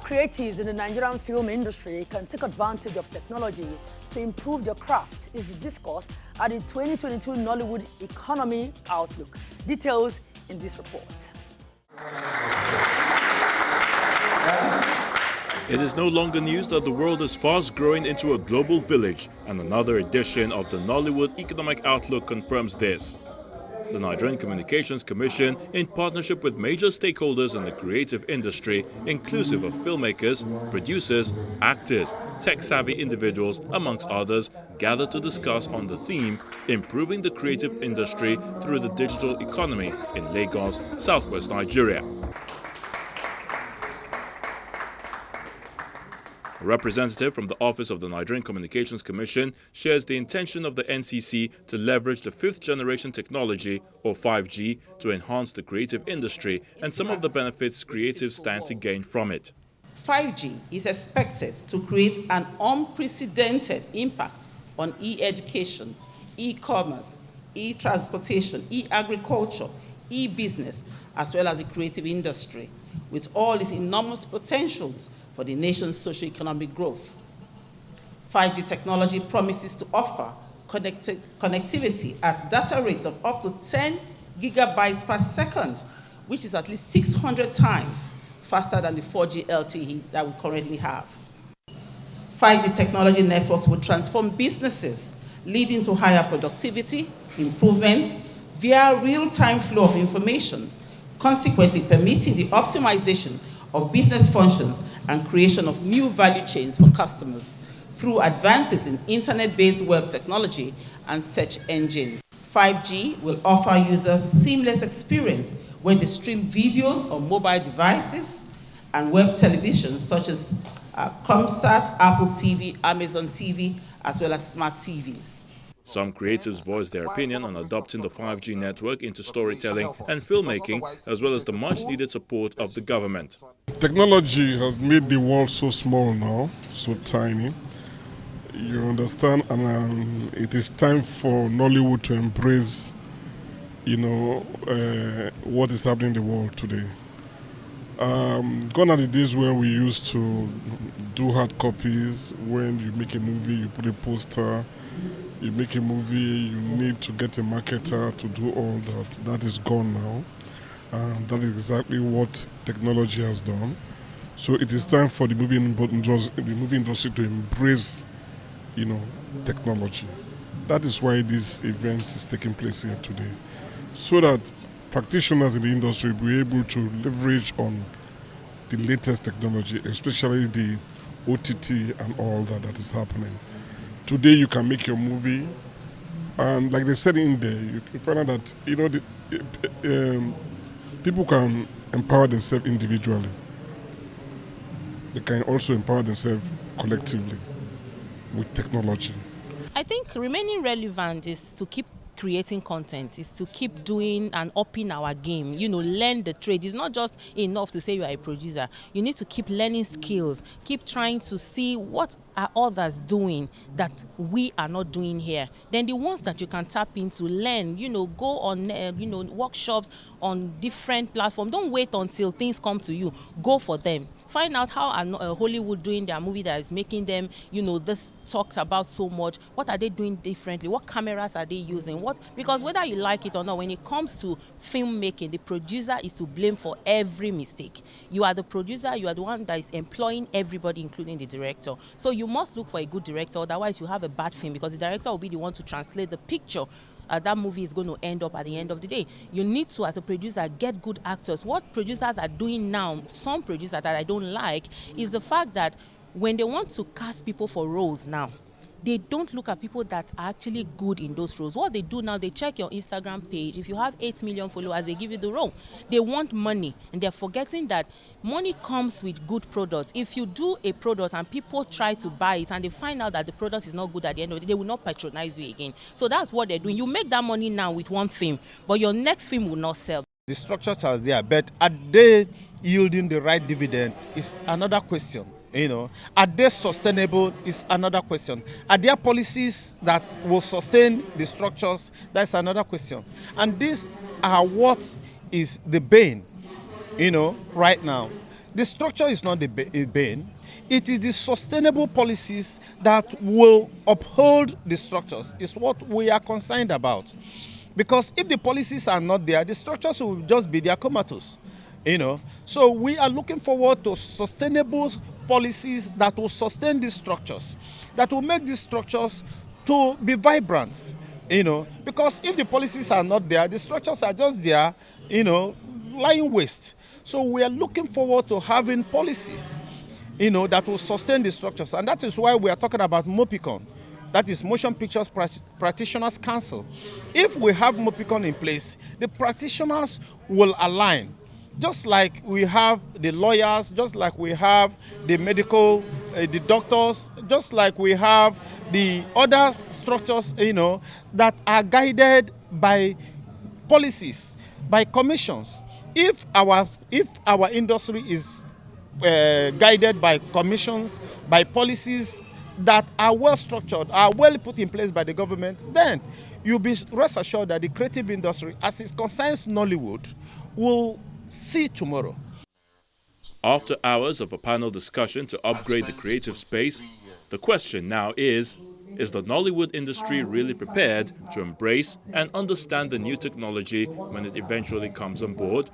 creatives in the Nigerian film industry can take advantage of technology to improve their craft is discussed at the 2022 Nollywood Economy Outlook. Details in this report. It is no longer news that the world is fast growing into a global village, and another edition of the Nollywood Economic Outlook confirms this. The Nigerian Communications Commission, in partnership with major stakeholders in the creative industry, inclusive of filmmakers, producers, actors, tech-savvy individuals, amongst others, gathered to discuss on the theme, Improving the Creative Industry Through the Digital Economy in Lagos, southwest Nigeria. A representative from the Office of the Nigerian Communications Commission shares the intention of the NCC to leverage the fifth-generation technology, or 5G, to enhance the creative industry and some of the benefits creatives stand to gain from it. 5G is expected to create an unprecedented impact on e-education, e-commerce, e-transportation, e-agriculture, e-business, as well as the creative industry, with all its enormous potentials for the nation's socio-economic growth. 5G technology promises to offer connectivity at data rates of up to 10 gigabytes per second, which is at least 600 times faster than the 4G LTE that we currently have. 5G technology networks will transform businesses, leading to higher productivity, improvements via real-time flow of information, consequently permitting the optimization of business functions and creation of new value chains for customers through advances in internet-based web technology and search engines. 5G will offer users seamless experience when they stream videos on mobile devices and web television such as Comsat, Apple TV, Amazon TV, as well as smart TVs. Some creatives voiced their opinion on adopting the 5G network into storytelling and filmmaking, as well as the much-needed support of the government. Technology has made the world so small now, so tiny. You understand? And it is time for Nollywood to embrace, what is happening in the world today. Gone are the days where we used to do hard copies. When you make a movie, you put a poster. You make a movie, you need to get a marketer to do all that. That is gone now. And that is exactly what technology has done. So it is time for the movie industry to embrace, technology. That is why this event is taking place here today. So that practitioners in the industry will be able to leverage on the latest technology, especially the OTT and all that is happening. Today you can make your movie, and like they said in there, you can find out that people can empower themselves individually. They can also empower themselves collectively with technology. I think remaining relevant is to keep creating content, is to keep doing and upping our game, learn the trade. It's not just enough to say you are a producer. You need to keep learning skills, keep trying to see what are others doing that we are not doing here. Then the ones that you can tap into, learn, go on, workshops on different platforms. Don't wait until things come to you. Go for them. Find out how are Hollywood doing their movie that is making them, this talked about so much. What are they doing differently? What cameras are they using? Because whether you like it or not, when it comes to filmmaking, the producer is to blame for every mistake. You are the producer, you are the one that is employing everybody, including the director. So you must look for a good director, otherwise you have a bad film, because the director will be the one to translate the picture that movie is going to end up at the end of the day. You need to, as a producer, get good actors. What producers are doing now, some producers that I don't like, is the fact that when they want to cast people for roles now, they don't look at people that are actually good in those roles. What they do now, they check your Instagram page. If you have 8 million followers, they give you the role. They want money, and they're forgetting that money comes with good products. If you do a product and people try to buy it and they find out that the product is not good at the end of the day, they will not patronize you again. So that's what they're doing. You make that money now with one film, but your next film will not sell. The structures are there, but are they yielding the right dividend is another question. Are they sustainable is another question. Are there policies that will sustain the structures? That's another question. And these are what is the bane, right now. The structure is not the bane. It is the sustainable policies that will uphold the structures is what we are concerned about. Because if the policies are not there, the structures will just be there comatose. So we are looking forward to sustainable policies that will sustain these structures, that will make these structures to be vibrant. Because if the policies are not there, the structures are just there, lying waste. So we are looking forward to having policies, that will sustain the structures. And that is why we are talking about MOPICON, that is Motion Pictures Practitioners Council. If we have MOPICON in place, the practitioners will align. Just like we have the lawyers, just like we have the medical, the doctors, just like we have the other structures, that are guided by policies, by commissions. If our industry is guided by commissions, by policies that are well structured, are well put in place by the government, then you'll be rest assured that the creative industry, as it concerns Nollywood, will see tomorrow. After hours of a panel discussion to upgrade the creative space, the question now is the Nollywood industry really prepared to embrace and understand the new technology when it eventually comes on board?